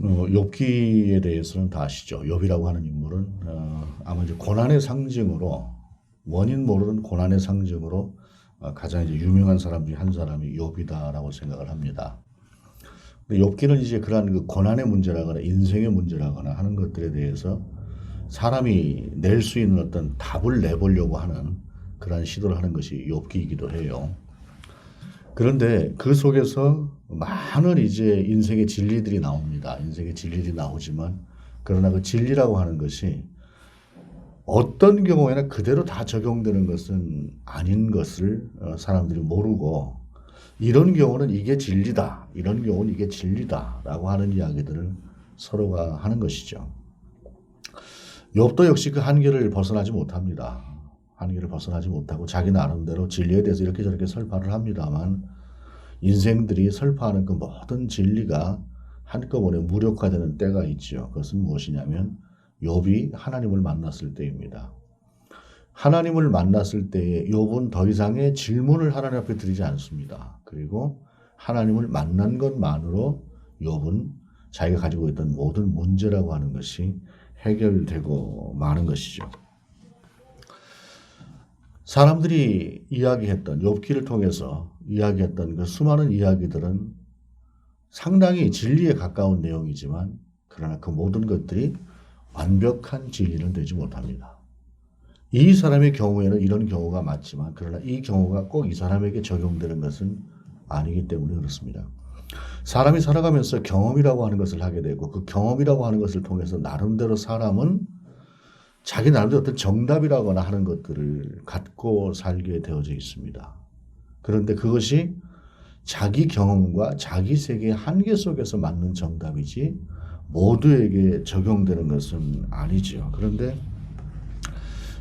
욥기에 대해서는 다 아시죠? 욥이라고 하는 인물은 아마 이제 고난의 상징으로 원인 모르는 고난의 상징으로 가장 이제 유명한 사람 중에 한 사람이 욥이다라고 생각을 합니다. 근데 욥기는 이제 그러한 그 고난의 문제라거나 인생의 문제라거나 하는 것들에 대해서 사람이 낼 수 있는 어떤 답을 내보려고 하는 그러한 시도를 하는 것이 욥기이기도 해요. 그런데 그 속에서 많은 이제 인생의 진리들이 나옵니다. 인생의 진리들이 나오지만 그러나 그 진리라고 하는 것이 어떤 경우에는 그대로 다 적용되는 것은 아닌 것을 사람들이 모르고 이런 경우는 이게 진리다. 이런 경우는 이게 진리다. 라고 하는 이야기들을 서로가 하는 것이죠. 욥도 역시 그 한계를 벗어나지 못합니다. 한계를 벗어나지 못하고 자기 나름대로 진리에 대해서 이렇게 저렇게 설파를 합니다만 인생들이 설파하는 그 모든 진리가 한꺼번에 무력화되는 때가 있죠. 그것은 무엇이냐면 욥이 하나님을 만났을 때입니다. 하나님을 만났을 때에 욥은 더 이상의 질문을 하나님 앞에 드리지 않습니다. 그리고 하나님을 만난 것만으로 욥은 자기가 가지고 있던 모든 문제라고 하는 것이 해결되고 마는 것이죠. 사람들이 이야기했던 욥기를 통해서 이야기했던 그 수많은 이야기들은 상당히 진리에 가까운 내용이지만 그러나 그 모든 것들이 완벽한 진리는 되지 못합니다. 이 사람의 경우에는 이런 경우가 맞지만 그러나 이 경우가 꼭 이 사람에게 적용되는 것은 아니기 때문에 그렇습니다. 사람이 살아가면서 경험이라고 하는 것을 하게 되고 그 경험이라고 하는 것을 통해서 나름대로 사람은 자기 나름대로 어떤 정답이라거나 하는 것들을 갖고 살게 되어져 있습니다. 그런데 그것이 자기 경험과 자기 세계의 한계 속에서 맞는 정답이지 모두에게 적용되는 것은 아니죠. 그런데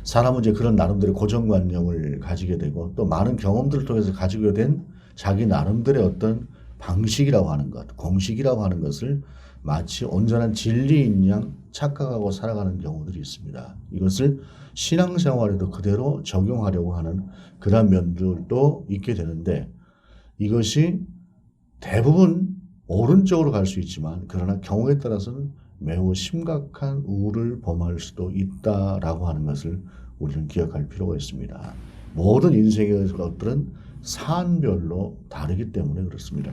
사람은 이제 그런 나름대로 고정관념을 가지게 되고 또 많은 경험들을 통해서 가지게 된 자기 나름대로의 어떤 방식이라고 하는 것, 공식이라고 하는 것을 마치 온전한 진리인 양 착각하고 살아가는 경우들이 있습니다. 이것을 신앙생활에도 그대로 적용하려고 하는 그런 면들도 있게 되는데 이것이 대부분 오른쪽으로 갈 수 있지만 그러나 경우에 따라서는 매우 심각한 우를 범할 수도 있다라고 하는 것을 우리는 기억할 필요가 있습니다. 모든 인생의 것들은 사안별로 다르기 때문에 그렇습니다.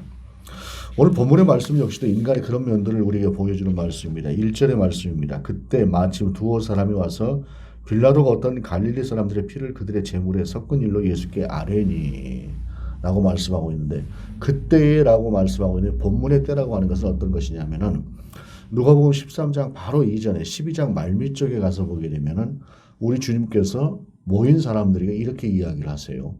오늘 본문의 말씀 역시도 인간의 그런 면들을 우리에게 보여주는 말씀입니다. 1절의 말씀입니다. 그때 마침 두어 사람이 와서 빌라도가 어떤 갈릴리 사람들의 피를 그들의 제물에 섞은 일로 예수께 아뢰니 라고 말씀하고 있는데 그때라고 말씀하고 있는데 본문의 때라고 하는 것은 어떤 것이냐면은 누가복음 13장 바로 이전에 12장 말미 쪽에 가서 보게 되면은 우리 주님께서 모인 사람들에게 이렇게 이야기를 하세요.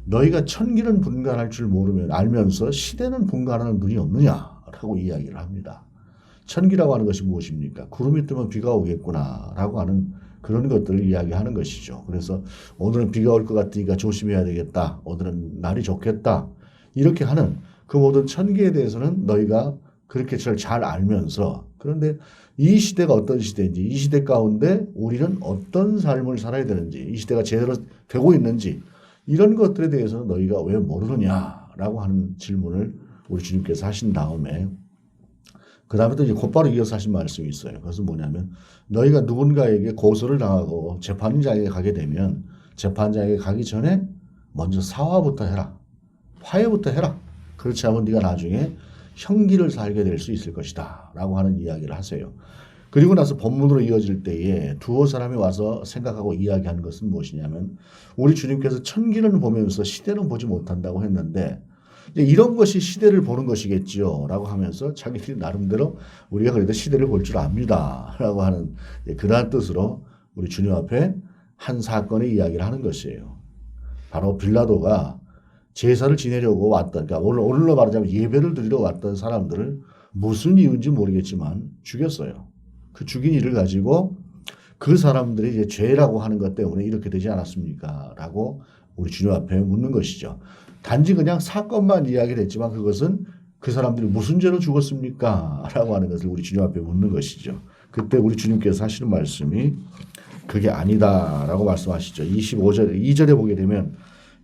너희가 천기는 분간할 줄 모르면 알면서 시대는 분간하는 눈이 없느냐라고 이야기를 합니다. 천기라고 하는 것이 무엇입니까? 구름이 뜨면 비가 오겠구나라고 하는 그런 것들을 이야기하는 것이죠. 그래서 오늘은 비가 올 것 같으니까 조심해야 되겠다. 오늘은 날이 좋겠다. 이렇게 하는 그 모든 천기에 대해서는 너희가 그렇게 잘 알면서 그런데 이 시대가 어떤 시대인지 이 시대 가운데 우리는 어떤 삶을 살아야 되는지 이 시대가 제대로 되고 있는지 이런 것들에 대해서는 너희가 왜 모르느냐라고 하는 질문을 우리 주님께서 하신 다음에 그 다음에 또 이제 곧바로 이어서 하신 말씀이 있어요. 그것은 뭐냐면 너희가 누군가에게 고소를 당하고 재판장에게 가게 되면 재판장에게 가기 전에 먼저 사화부터 해라. 화해부터 해라. 그렇지 않으면 네가 나중에 형기를 살게 될 수 있을 것이다. 라고 하는 이야기를 하세요. 그리고 나서 본문으로 이어질 때에 두어 사람이 와서 생각하고 이야기하는 것은 무엇이냐면 우리 주님께서 천기는 보면서 시대는 보지 못한다고 했는데 이런 것이 시대를 보는 것이겠지요 라고 하면서 자기들이 나름대로 우리가 그래도 시대를 볼 줄 압니다 라고 하는 그러한 뜻으로 우리 주님 앞에 한 사건의 이야기를 하는 것이에요. 바로 빌라도가 제사를 지내려고 왔던 그러니까 오늘로 말하자면 예배를 드리러 왔던 사람들을 무슨 이유인지 모르겠지만 죽였어요. 그 죽인 일을 가지고 그 사람들이 이제 죄라고 하는 것 때문에 이렇게 되지 않았습니까? 라고 우리 주님 앞에 묻는 것이죠. 단지 그냥 사건만 이야기를 했지만 그것은 그 사람들이 무슨 죄로 죽었습니까? 라고 하는 것을 우리 주님 앞에 묻는 것이죠. 그때 우리 주님께서 하시는 말씀이 그게 아니다라고 말씀하시죠. 25절, 2절에 보게 되면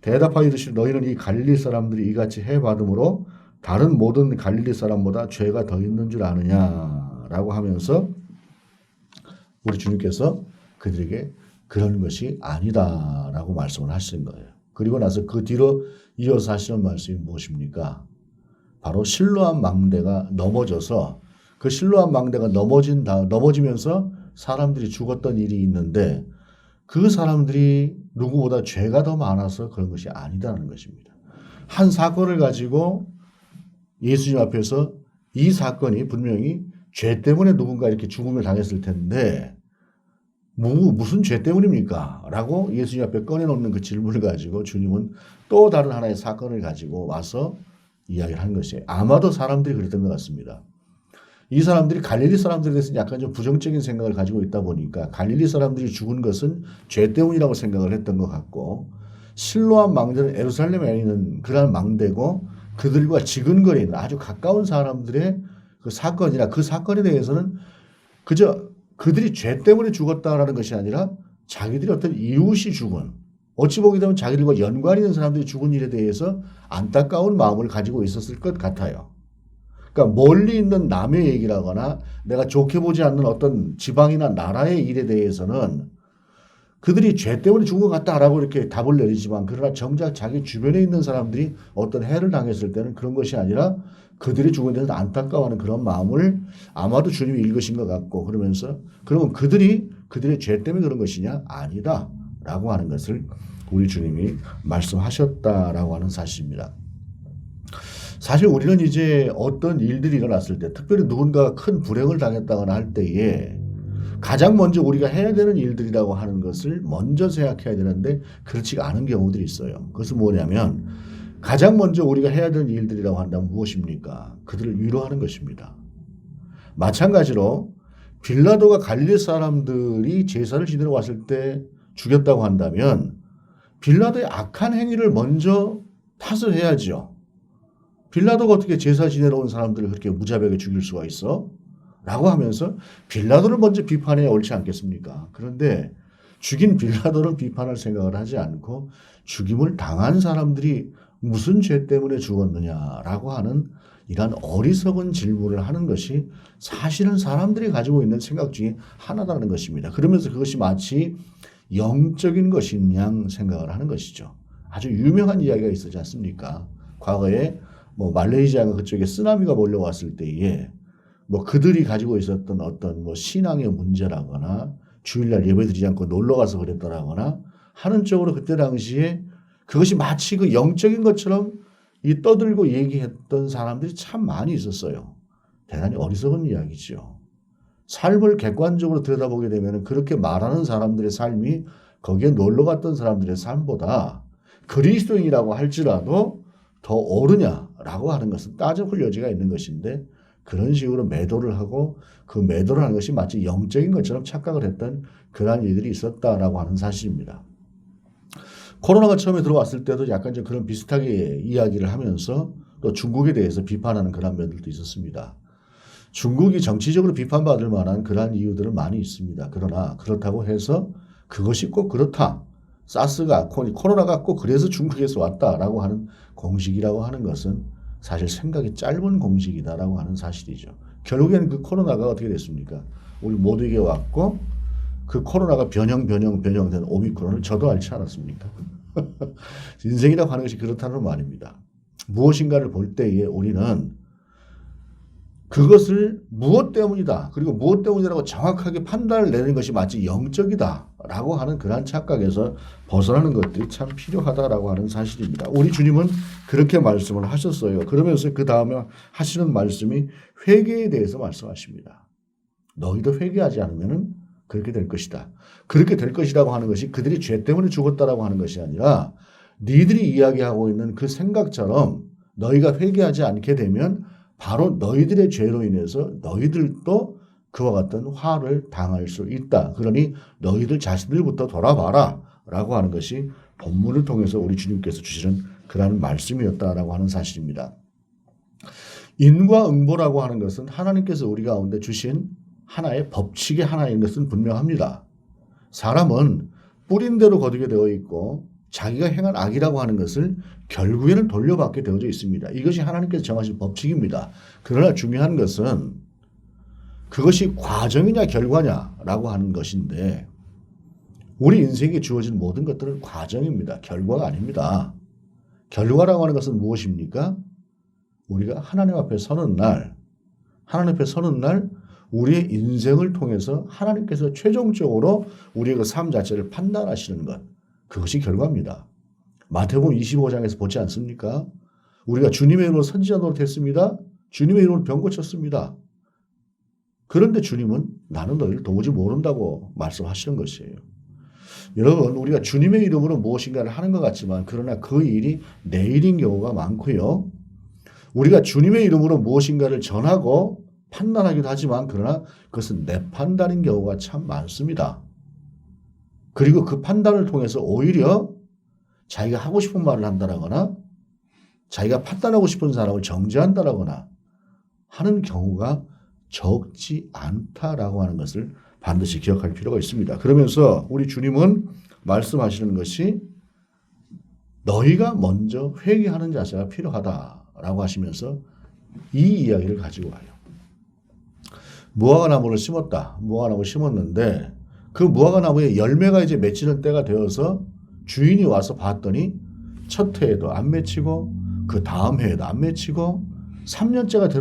대답하여 이르시되 너희는 이 갈릴리 사람들이 이같이 해받음으로 다른 모든 갈릴리 사람보다 죄가 더 있는 줄 아느냐라고 하면서 우리 주님께서 그들에게 그런 것이 아니다라고 말씀을 하시는 거예요. 그리고 나서 그 뒤로 이어서 하시는 말씀이 무엇입니까? 바로 실로암 망대가 넘어져서 그 실로암 망대가 넘어지면서 사람들이 죽었던 일이 있는데 그 사람들이 누구보다 죄가 더 많아서 그런 것이 아니다라는 것입니다. 한 사건을 가지고 예수님 앞에서 이 사건이 분명히 죄 때문에 누군가 이렇게 죽음을 당했을 텐데 무슨 죄 때문입니까? 라고 예수님 앞에 꺼내놓는 그 질문을 가지고 주님은 또 다른 하나의 사건을 가지고 와서 이야기를 한 것이에요. 아마도 사람들이 그랬던 것 같습니다. 이 사람들이 갈릴리 사람들에 대해서 약간 좀 부정적인 생각을 가지고 있다 보니까 갈릴리 사람들이 죽은 것은 죄 때문이라고 생각을 했던 것 같고 실로암 망대는 예루살렘에 있는 그러한 망대고 그들과 지근거리에 있는 아주 가까운 사람들의 그 사건이나 그 사건에 대해서는 그저 그들이 죄 때문에 죽었다라는 것이 아니라 자기들이 어떤 이웃이 죽은 어찌 보게 되면 자기들과 연관이 있는 사람들이 죽은 일에 대해서 안타까운 마음을 가지고 있었을 것 같아요. 그러니까 멀리 있는 남의 얘기라거나 내가 좋게 보지 않는 어떤 지방이나 나라의 일에 대해서는 그들이 죄 때문에 죽은 것 같다라고 이렇게 답을 내리지만 그러나 정작 자기 주변에 있는 사람들이 어떤 해를 당했을 때는 그런 것이 아니라 그들이 죽은 데서 안타까워하는 그런 마음을 아마도 주님이 읽으신 것 같고 그러면서 그러면 그들의 죄 때문에 그런 것이냐? 아니다 라고 하는 것을 우리 주님이 말씀하셨다라고 하는 사실입니다. 사실 우리는 이제 어떤 일들이 일어났을 때 특별히 누군가가 큰 불행을 당했다거나 할 때에 가장 먼저 우리가 해야 되는 일들이라고 하는 것을 먼저 생각해야 되는데 그렇지가 않은 경우들이 있어요. 그것은 뭐냐면 가장 먼저 우리가 해야 되는 일들이라고 한다면 무엇입니까? 그들을 위로하는 것입니다. 마찬가지로 빌라도가 갈릴리 사람들이 제사를 지내러 왔을 때 죽였다고 한다면 빌라도의 악한 행위를 먼저 탓을 해야죠. 빌라도가 어떻게 제사 지내러 온 사람들을 그렇게 무자비하게 죽일 수가 있어? 라고 하면서 빌라도를 먼저 비판해야 옳지 않겠습니까? 그런데 죽인 빌라도는 비판할 생각을 하지 않고 죽임을 당한 사람들이 무슨 죄 때문에 죽었느냐라고 하는 이러한 어리석은 질문을 하는 것이 사실은 사람들이 가지고 있는 생각 중에 하나라는 것입니다. 그러면서 그것이 마치 영적인 것인 양 생각을 하는 것이죠. 아주 유명한 이야기가 있었지 않습니까? 과거에 말레이시아가 그쪽에 쓰나미가 몰려왔을 때에 그들이 가지고 있었던 어떤 신앙의 문제라거나 주일날 예배드리지 않고 놀러 가서 그랬더라거나 하는 쪽으로 그때 당시에 그것이 마치 그 영적인 것처럼 이 떠들고 얘기했던 사람들이 참 많이 있었어요. 대단히 어리석은 이야기죠. 삶을 객관적으로 들여다보게 되면 그렇게 말하는 사람들의 삶이 거기에 놀러 갔던 사람들의 삶보다 그리스도인이라고 할지라도 더 옳으냐라고 하는 것은 따져볼 여지가 있는 것인데 그런 식으로 매도를 하고 그 매도를 하는 것이 마치 영적인 것처럼 착각을 했던 그러한 일들이 있었다라고 하는 사실입니다. 코로나가 처음에 들어왔을 때도 약간 좀 그런 비슷하게 이야기를 하면서 또 중국에 대해서 비판하는 그런 면들도 있었습니다. 중국이 정치적으로 비판받을 만한 그러한 이유들은 많이 있습니다. 그러나 그렇다고 해서 그것이 꼭 그렇다. 코로나가 꼭 그래서 중국에서 왔다라고 하는 공식이라고 하는 것은 사실 생각이 짧은 공식이다라고 하는 사실이죠. 결국에는 그 코로나가 어떻게 됐습니까? 우리 모두에게 왔고 그 코로나가 변형된 오미크론을 저도 알지 않았습니까? 인생이라고 하는 것이 그렇다는 말입니다. 무엇인가를 볼 때에 우리는 그것을 무엇 때문이다. 그리고 무엇 때문이라고 정확하게 판단을 내는 것이 마치 영적이다라고 하는 그러한 착각에서 벗어나는 것들이 참 필요하다라고 하는 사실입니다. 우리 주님은 그렇게 말씀을 하셨어요. 그러면서 그 다음에 하시는 말씀이 회개에 대해서 말씀하십니다. 너희도 회개하지 않으면 그렇게 될 것이다. 그렇게 될 것이라고 하는 것이 그들이 죄 때문에 죽었다라고 하는 것이 아니라 니들이 이야기하고 있는 그 생각처럼 너희가 회개하지 않게 되면 바로 너희들의 죄로 인해서 너희들도 그와 같은 화를 당할 수 있다. 그러니 너희들 자신들부터 돌아봐라 라고 하는 것이 본문을 통해서 우리 주님께서 주시는 그러한 말씀이었다라고 하는 사실입니다. 인과응보라고 하는 것은 하나님께서 우리 가운데 주신 하나의 법칙의 하나인 것은 분명합니다. 사람은 뿌린 대로 거두게 되어 있고 자기가 행한 악이라고 하는 것을 결국에는 돌려받게 되어져 있습니다. 이것이 하나님께서 정하신 법칙입니다. 그러나 중요한 것은 그것이 과정이냐 결과냐라고 하는 것인데 우리 인생에 주어진 모든 것들은 과정입니다. 결과가 아닙니다. 결과라고 하는 것은 무엇입니까? 우리가 하나님 앞에 서는 날, 하나님 앞에 서는 날 우리의 인생을 통해서 하나님께서 최종적으로 우리의 그 삶 자체를 판단하시는 것, 그것이 결과입니다. 마태복음 25장에서 보지 않습니까? 우리가 주님의 이름으로 선지자 노릇했습니다. 주님의 이름으로 병 고쳤습니다. 그런데 주님은 나는 너희를 도무지 모른다고 말씀하시는 것이에요. 여러분, 우리가 주님의 이름으로 무엇인가를 하는 것 같지만 그러나 그 일이 내 일인 경우가 많고요. 우리가 주님의 이름으로 무엇인가를 전하고 판단하기도 하지만 그러나 그것은 내 판단인 경우가 참 많습니다. 그리고 그 판단을 통해서 오히려 자기가 하고 싶은 말을 한다거나 자기가 판단하고 싶은 사람을 정죄한다거나 하는 경우가 적지 않다라고 하는 것을 반드시 기억할 필요가 있습니다. 그러면서 우리 주님은 말씀하시는 것이 너희가 먼저 회개하는 자세가 필요하다라고 하시면서 이 이야기를 가지고 와요. 무화과 나무를 심었다. 무화과 나무를 심었는데 그 무화과 나무에 열매가 이제 맺히는 때가 되어서 주인이 와서 봤더니 첫 해에도 안 맺히고 그 다음 해에도 안 맺히고 3년째가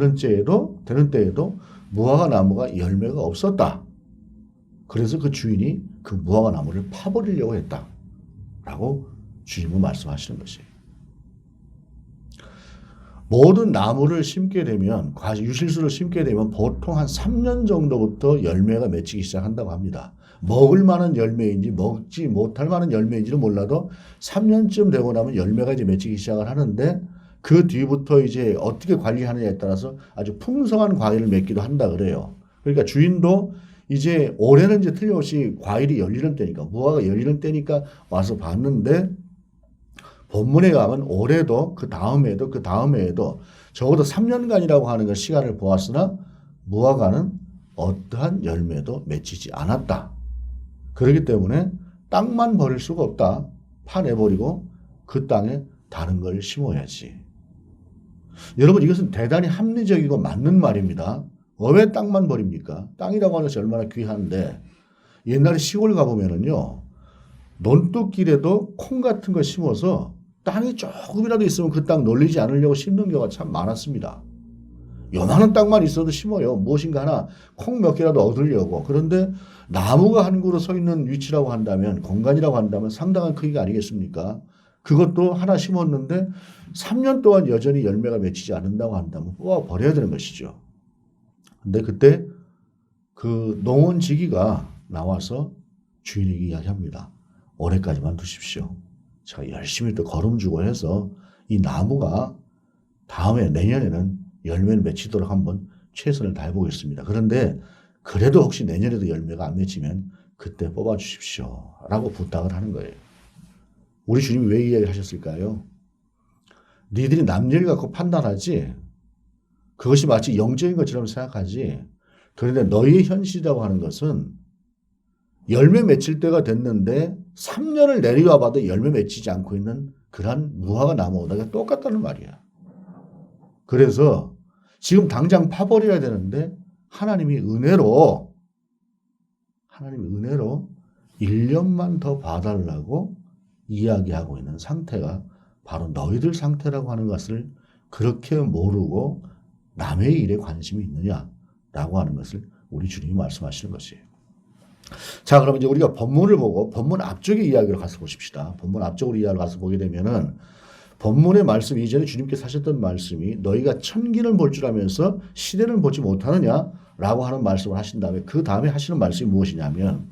되는 때에도 무화과 나무가 열매가 없었다. 그래서 그 주인이 그 무화과 나무를 파버리려고 했다라고 주님은 말씀하시는 것이에요. 모든 나무를 심게 되면 유실수를 심게 되면 보통 한 3년 정도부터 열매가 맺히기 시작한다고 합니다. 먹을 만한 열매인지 먹지 못할 만한 열매인지는 몰라도 3년쯤 되고 나면 열매가 이제 맺히기 시작을 하는데 그 뒤부터 이제 어떻게 관리하느냐에 따라서 아주 풍성한 과일을 맺기도 한다 그래요. 그러니까 주인도 이제 올해는 이제 틀림없이 과일이 열리는 때니까 무화과가 열리는 때니까 와서 봤는데 본문에 가면 올해도 그 다음 해에도 적어도 3년간이라고 하는 그 시간을 보았으나 무화과는 어떠한 열매도 맺히지 않았다. 그렇기 때문에 땅만 버릴 수가 없다. 파내버리고 그 땅에 다른 걸 심어야지. 여러분 이것은 대단히 합리적이고 맞는 말입니다. 왜 땅만 버립니까? 땅이라고 하는 것이 얼마나 귀한데 옛날에 시골 가보면은요. 논뚝길에도 콩 같은 거 심어서 땅이 조금이라도 있으면 그 땅 놀리지 않으려고 심는 경우가 참 많았습니다. 요만한 땅만 있어도 심어요. 무엇인가 하나 콩 몇 개라도 얻으려고. 그런데 나무가 한 그루 서 있는 위치라고 한다면 공간이라고 한다면 상당한 크기가 아니겠습니까? 그것도 하나 심었는데 3년 동안 여전히 열매가 맺히지 않는다고 한다면 뽑아 버려야 되는 것이죠. 근데 그때 그 농원지기가 나와서 주인에게 이야기합니다. 올해까지만 두십시오. 제가 열심히 또 거름주고 해서 이 나무가 다음에 내년에는 열매를 맺히도록 한번 최선을 다해보겠습니다. 그런데 그래도 혹시 내년에도 열매가 안 맺히면 그때 뽑아주십시오. 라고 부탁을 하는 거예요. 우리 주님이 왜 이야기를 하셨을까요? 니들이 남일 갖고 판단하지 그것이 마치 영적인 것처럼 생각하지 그런데 너희의 현실이라고 하는 것은 열매 맺힐 때가 됐는데 3년을 내려와 봐도 열매 맺히지 않고 있는 그러한 무화과 나무가 똑같다는 말이야. 그래서 지금 당장 파버려야 되는데 하나님이 은혜로 1년만 더 봐달라고 이야기하고 있는 상태가 바로 너희들 상태라고 하는 것을 그렇게 모르고 남의 일에 관심이 있느냐라고 하는 것을 우리 주님이 말씀하시는 것이에요. 자, 그럼 이제 우리가 본문을 보고 본문 앞쪽의 이야기로 가서 보십시다. 본문 앞쪽으로 이야기를 가서 보게 되면은 본문의 말씀 이전에 주님께서 하셨던 말씀이 너희가 천기를 볼 줄 알면서 시대를 보지 못하느냐라고 하는 말씀을 하신 다음에 그 다음에 하시는 말씀이 무엇이냐면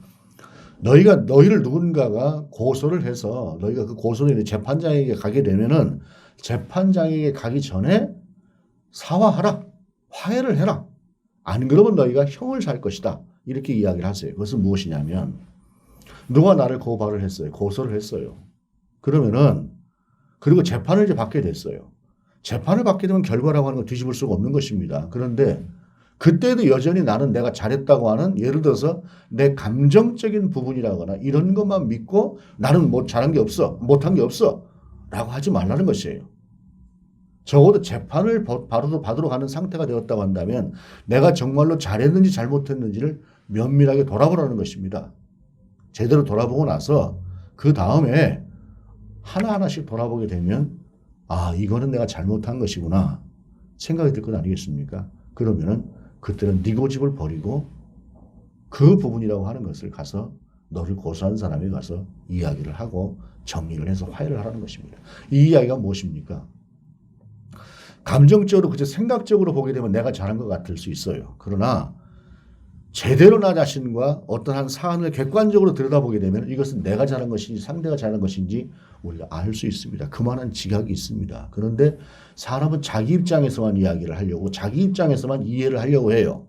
너희를 누군가가 고소를 해서 너희가 그 고소를 재판장에게 가게 되면은 재판장에게 가기 전에 사화하라. 화해를 해라. 안 그러면 너희가 형을 살 것이다. 이렇게 이야기를 하세요. 그것은 무엇이냐면 누가 나를 고발을 했어요. 고소를 했어요. 그러면은 그리고 재판을 이제 받게 됐어요. 재판을 받게 되면 결과라고 하는 건 뒤집을 수가 없는 것입니다. 그런데 그때도 여전히 나는 내가 잘했다고 하는 예를 들어서 내 감정적인 부분이라거나 이런 것만 믿고 나는 뭐 잘한 게 없어. 못한 게 없어. 라고 하지 말라는 것이에요. 적어도 재판을 바로 받으러 가는 상태가 되었다고 한다면 내가 정말로 잘했는지 잘못했는지를 면밀하게 돌아보라는 것입니다. 제대로 돌아보고 나서 그 다음에 하나하나씩 돌아보게 되면 아, 이거는 내가 잘못한 것이구나 생각이 들 것 아니겠습니까? 그러면은 그때는 네 고집을 버리고 그 부분이라고 하는 것을 가서 너를 고소한 사람이 가서 이야기를 하고 정리를 해서 화해를 하라는 것입니다. 이 이야기가 무엇입니까? 감정적으로 그저 생각적으로 보게 되면 내가 잘한 것 같을 수 있어요. 그러나 제대로 나 자신과 어떤 한 사안을 객관적으로 들여다보게 되면 이것은 내가 잘한 것인지 상대가 잘한 것인지 우리가 알 수 있습니다. 그만한 지각이 있습니다. 그런데 사람은 자기 입장에서만 이야기를 하려고 자기 입장에서만 이해를 하려고 해요.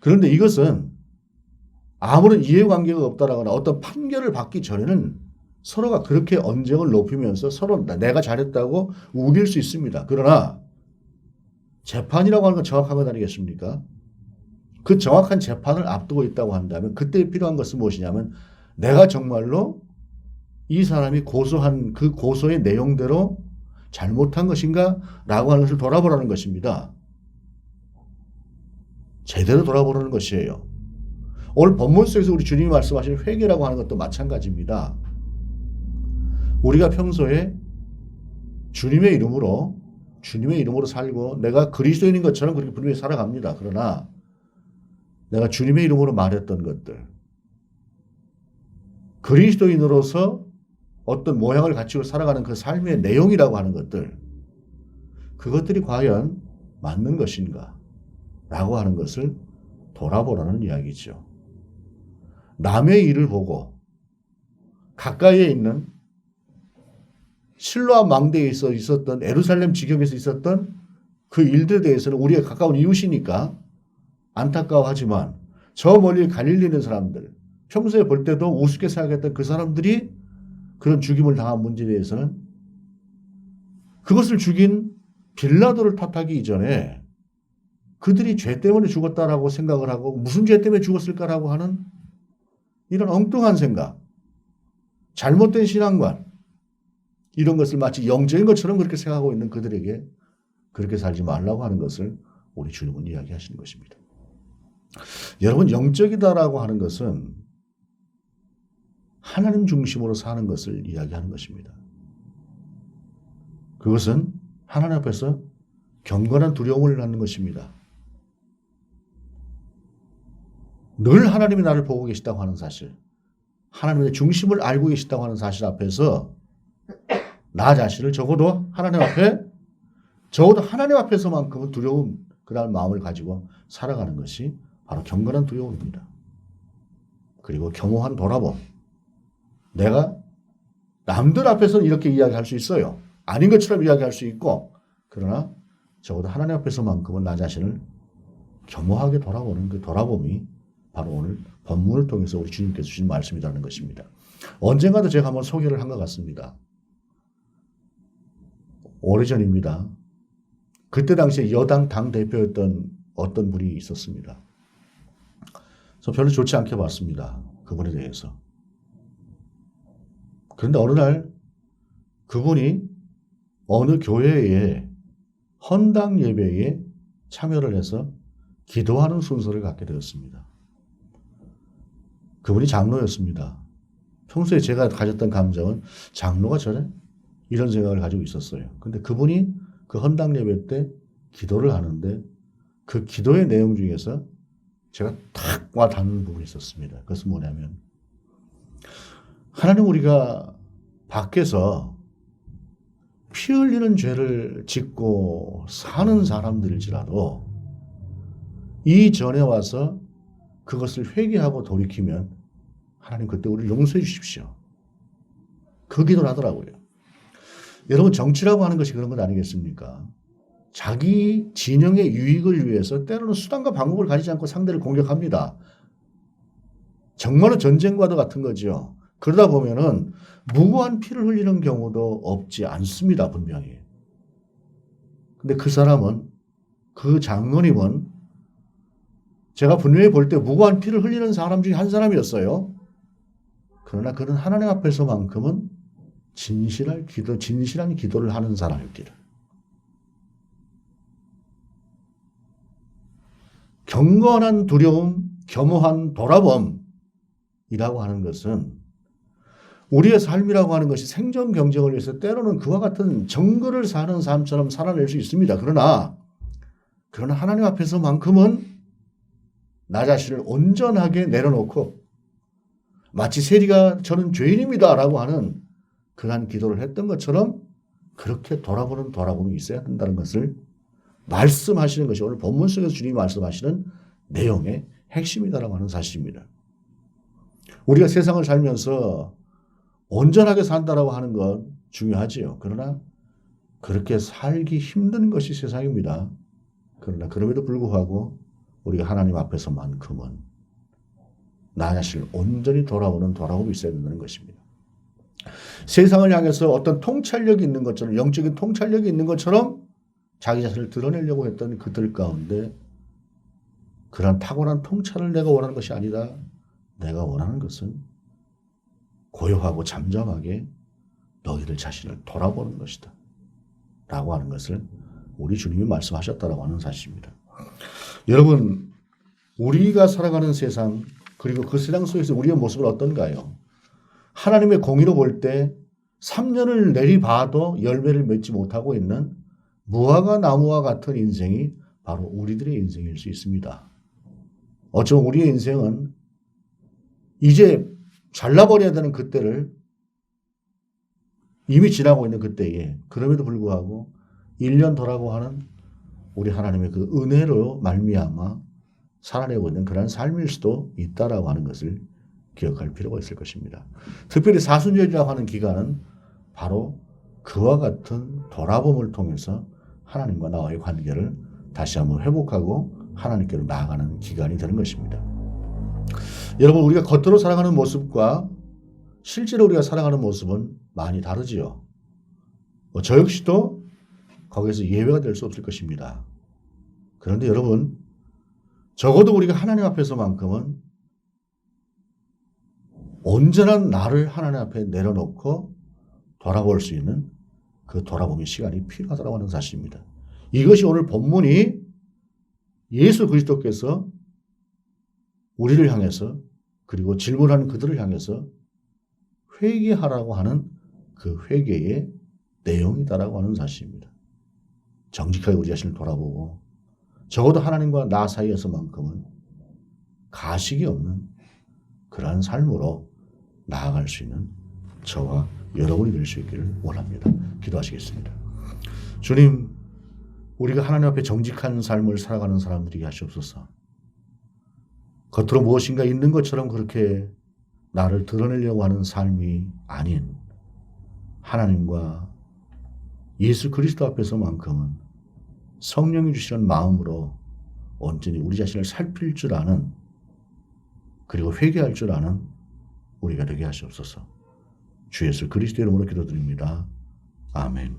그런데 이것은 아무런 이해관계가 없다라거나 어떤 판결을 받기 전에는 서로가 그렇게 언쟁을 높이면서 서로 내가 잘했다고 우길 수 있습니다. 그러나 재판이라고 하는 건 정확한 것 아니겠습니까? 그 정확한 재판을 앞두고 있다고 한다면 그때 필요한 것은 무엇이냐면 내가 정말로 이 사람이 고소한 그 고소의 내용대로 잘못한 것인가 라고 하는 것을 돌아보라는 것입니다. 제대로 돌아보라는 것이에요. 오늘 본문 속에서 우리 주님이 말씀하신 회개라고 하는 것도 마찬가지입니다. 우리가 평소에 주님의 이름으로 살고 내가 그리스도인인 것처럼 그렇게 분명히 살아갑니다. 그러나 내가 주님의 이름으로 말했던 것들, 그리스도인으로서 어떤 모양을 갖추고 살아가는 그 삶의 내용이라고 하는 것들, 그것들이 과연 맞는 것인가? 라고 하는 것을 돌아보라는 이야기죠. 남의 일을 보고 가까이에 있는 실로암 망대에 있었던 예루살렘 지경에서 있었던 그 일들에 대해서는 우리가 가까운 이웃이니까 안타까워하지만 저 멀리 갈릴리에 있는 사람들, 평소에 볼 때도 우습게 생각했던 그 사람들이 그런 죽임을 당한 문제에 대해서는 그것을 죽인 빌라도를 탓하기 이전에 그들이 죄 때문에 죽었다라고 생각을 하고 무슨 죄 때문에 죽었을까라고 하는 이런 엉뚱한 생각, 잘못된 신앙관, 이런 것을 마치 영적인 것처럼 그렇게 생각하고 있는 그들에게 그렇게 살지 말라고 하는 것을 우리 주님은 이야기하시는 것입니다. 여러분, 영적이다라고 하는 것은 하나님 중심으로 사는 것을 이야기하는 것입니다. 그것은 하나님 앞에서 경건한 두려움을 갖는 것입니다. 늘 하나님이 나를 보고 계시다고 하는 사실, 하나님의 중심을 알고 계시다고 하는 사실 앞에서 나 자신을 적어도 하나님 앞에서만큼은 두려움, 그런 마음을 가지고 살아가는 것이 바로 경건한 두려움입니다. 그리고 겸허한 돌아봄. 내가 남들 앞에서는 이렇게 이야기할 수 있어요. 아닌 것처럼 이야기할 수 있고, 그러나 적어도 하나님 앞에서만큼은 나 자신을 겸허하게 돌아보는 그 돌아봄이 바로 오늘 본문을 통해서 우리 주님께서 주신 말씀이라는 것입니다. 언젠가도 제가 한번 소개를 한 것 같습니다. 오래전입니다. 그때 당시에 여당 당대표였던 어떤 분이 있었습니다. 그래서 별로 좋지 않게 봤습니다. 그분에 대해서. 그런데 어느 날 그분이 어느 교회의 헌당 예배에 참여를 해서 기도하는 순서를 갖게 되었습니다. 그분이 장로였습니다. 평소에 제가 가졌던 감정은 장로가 저래? 이런 생각을 가지고 있었어요. 근데 그분이 그 헌당 예배 때 기도를 하는데 그 기도의 내용 중에서 제가 탁 와닿는 부분이 있었습니다. 그것은 뭐냐면 하나님, 우리가 밖에서 피 흘리는 죄를 짓고 사는 사람들일지라도 이전에 와서 그것을 회개하고 돌이키면 하나님 그때 우리를 용서해 주십시오. 그 기도를 하더라고요. 여러분, 정치라고 하는 것이 그런 것 아니겠습니까? 자기 진영의 유익을 위해서 때로는 수단과 방법을 가리지 않고 상대를 공격합니다. 정말로 전쟁과도 같은 거죠. 그러다 보면은 무고한 피를 흘리는 경우도 없지 않습니다, 분명히. 근데 그 사람은, 그 장로님은 제가 분명히 볼 때 무고한 피를 흘리는 사람 중에 한 사람이었어요. 그러나 그는 하나님 앞에서만큼은 진실한 기도를 하는 사람입니다. 경건한 두려움, 겸허한 돌아봄이라고 하는 것은 우리의 삶이라고 하는 것이 생존 경쟁을 위해서 때로는 그와 같은 정글을 사는 삶처럼 살아낼 수 있습니다. 그러나 하나님 앞에서만큼은 나 자신을 온전하게 내려놓고 마치 세리가 저는 죄인입니다라고 하는 그러한 기도를 했던 것처럼 그렇게 돌아보는 돌아봄이 있어야 한다는 것을 말씀하시는 것이 오늘 본문 속에서 주님이 말씀하시는 내용의 핵심이다라고 하는 사실입니다. 우리가 세상을 살면서 온전하게 산다라고 하는 건 중요하지요. 그러나 그렇게 살기 힘든 것이 세상입니다. 그러나 그럼에도 불구하고 우리가 하나님 앞에서만큼은 나 자신을 온전히 돌아보는 돌아봄이 있어야 된다는 것입니다. 세상을 향해서 어떤 통찰력이 있는 것처럼, 영적인 통찰력이 있는 것처럼 자기 자신을 드러내려고 했던 그들 가운데 그런 탁월한 통찰을 내가 원하는 것이 아니라 내가 원하는 것은 고요하고 잠잠하게 너희들 자신을 돌아보는 것이다 라고 하는 것을 우리 주님이 말씀하셨다라고 하는 사실입니다. 여러분, 우리가 살아가는 세상, 그리고 그 세상 속에서 우리의 모습은 어떤가요? 하나님의 공의로 볼 때 3년을 내리봐도 열매를 맺지 못하고 있는 무화과 나무와 같은 인생이 바로 우리들의 인생일 수 있습니다. 어쩌면 우리의 인생은 이제 잘라버려야 되는 그때를 이미 지나고 있는 그때에 그럼에도 불구하고 1년 더라고 하는 우리 하나님의 그 은혜로 말미암아 살아내고 있는 그런 삶일 수도 있다라고 하는 것을 기억할 필요가 있을 것입니다. 특별히 사순절이라고 하는 기간은 바로 그와 같은 돌아봄을 통해서 하나님과 나와의 관계를 다시 한번 회복하고 하나님께로 나아가는 기간이 되는 것입니다. 여러분, 우리가 겉으로 살아가는 모습과 실제로 우리가 살아가는 모습은 많이 다르지요. 저 역시도 거기에서 예외가 될 수 없을 것입니다. 그런데 여러분, 적어도 우리가 하나님 앞에서만큼은 온전한 나를 하나님 앞에 내려놓고 돌아볼 수 있는 그 돌아봄의 시간이 필요하다고 하는 사실입니다. 이것이 오늘 본문이 예수 그리스도께서 우리를 향해서 그리고 질문하는 그들을 향해서 회개하라고 하는 그 회개의 내용이다라고 하는 사실입니다. 정직하게 우리 자신을 돌아보고 적어도 하나님과 나 사이에서만큼은 가식이 없는 그러한 삶으로 나아갈 수 있는 저와 여러분이 될 수 있기를 원합니다. 기도하시겠습니다. 주님, 우리가 하나님 앞에 정직한 삶을 살아가는 사람들이게 하시옵소서. 겉으로 무엇인가 있는 것처럼 그렇게 나를 드러내려고 하는 삶이 아닌 하나님과 예수 그리스도 앞에서만큼은 성령이 주시는 마음으로 온전히 우리 자신을 살필 줄 아는, 그리고 회개할 줄 아는 우리가 되게 하시옵소서. 주 예수 그리스도의 이름으로 기도드립니다. 아멘.